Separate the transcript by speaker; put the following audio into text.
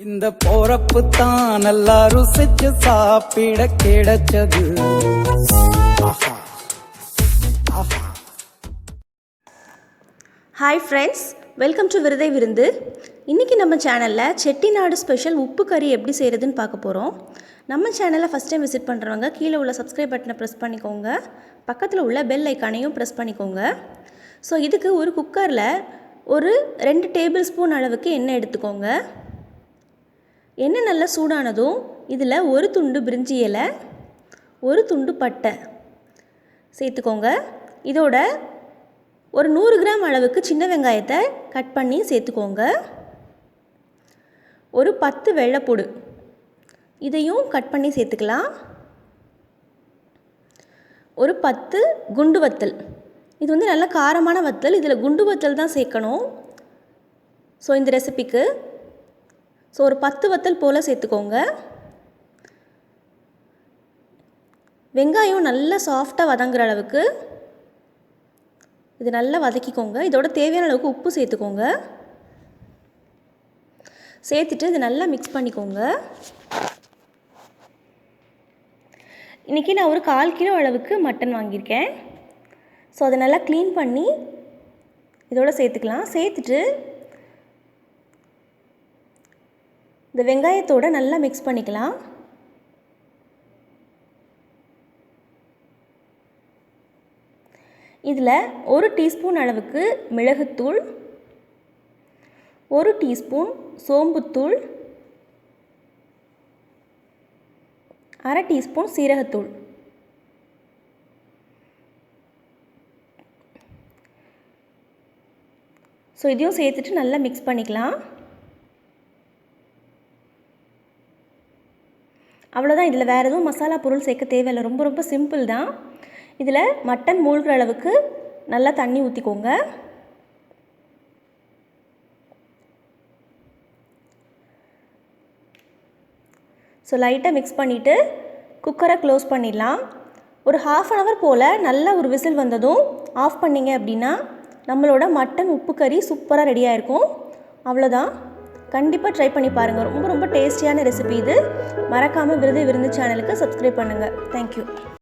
Speaker 1: இந்த போறப்பு தான் நல்லா ருசிச்சு சாப்பிட கிடைச்சது.
Speaker 2: ஹாய் ஃப்ரெண்ட்ஸ், வெல்கம் டு விருதை விருந்து. இன்றைக்கி நம்ம சேனலில் செட்டிநாடு ஸ்பெஷல் உப்பு கறி எப்படி செய்கிறதுன்னு பார்க்க போகிறோம். நம்ம சேனலை ஃபஸ்ட் டைம் விசிட் பண்ணுறவங்க கீழே உள்ள சப்ஸ்கிரைப் பட்டனை ப்ரெஸ் பண்ணிக்கோங்க, பக்கத்தில் உள்ள பெல் ஐக்கானையும் ப்ரெஸ் பண்ணிக்கோங்க. ஸோ இதுக்கு ஒரு குக்கரில் ஒரு 2 டேபிள் ஸ்பூன் அளவுக்கு எண்ணெய் எடுத்துக்கோங்க. எண்ணெய் நல்லா சூடானதும் இதில் ஒரு துண்டு பிரிஞ்சி இலை, ஒரு துண்டு பட்டை சேர்த்துக்கோங்க. இதோட ஒரு 100 கிராம் அளவுக்கு சின்ன வெங்காயத்தை கட் பண்ணி சேர்த்துக்கோங்க. ஒரு 10 வெள்ளைப்பூடு இதையும் கட் பண்ணி சேர்த்துக்கலாம். ஒரு 10 குண்டு வத்தல், இது வந்து நல்ல காரமான வத்தல், இதில் குண்டு வத்தல் தான் சேர்க்கணும். ஸோ இந்த ரெசிபிக்கு ஒரு 10 வத்தல் போல் சேர்த்துக்கோங்க. வெங்காயம் நல்லா சாஃப்டாக வதங்குற அளவுக்கு இது நல்லா வதக்கிக்கோங்க. இதோட தேவையான அளவுக்கு உப்பு சேர்த்துக்கோங்க. சேர்த்துட்டு இது நல்லா மிக்ஸ் பண்ணிக்கோங்க. இன்றைக்கி நான் ஒரு 1/4 கிலோ அளவுக்கு மட்டன் வாங்கியிருக்கேன். ஸோ அதை நல்லா க்ளீன் பண்ணி இதோட சேர்த்துக்கலாம். சேர்த்துட்டு இந்த வெங்காயத்தோடு நல்லா மிக்ஸ் பண்ணிக்கலாம். இதில் 1 டீஸ்பூன் அளவுக்கு மிளகுத்தூள், 1 டீஸ்பூன் சோம்புத்தூள், 1/2 டீஸ்பூன் சீரகத்தூள், ஸோ இதையும் சேர்த்துட்டு நல்லா மிக்ஸ் பண்ணிக்கலாம். அவ்வளோதான், இதில் வேறு எதுவும் மசாலா பொருள் சேர்க்க தேவையில்லை, ரொம்ப ரொம்ப சிம்பிள் தான். இதில் மட்டன் மூழ்கிற அளவுக்கு நல்லா தண்ணி ஊற்றிக்கோங்க. ஸோ லைட்டாக மிக்ஸ் பண்ணிவிட்டு குக்கரை க்ளோஸ் பண்ணிடலாம். ஒரு 1/2 hour போல் நல்லா ஒரு விசில் வந்ததும் ஆஃப் பண்ணிங்க அப்படின்னா நம்மளோட மட்டன் உப்பு கறி சூப்பராக ரெடியாக இருக்கும். அவ்வளோதான், கண்டிப்பாக ட்ரை பண்ணி பாருங்கள். ரொம்ப ரொம்ப டேஸ்டியான ரெசிபி இது. மறக்காமல் விருதை விருந்து சேனலுக்கு சப்ஸ்கிரைப் பண்ணுங்கள். தேங்க்யூ.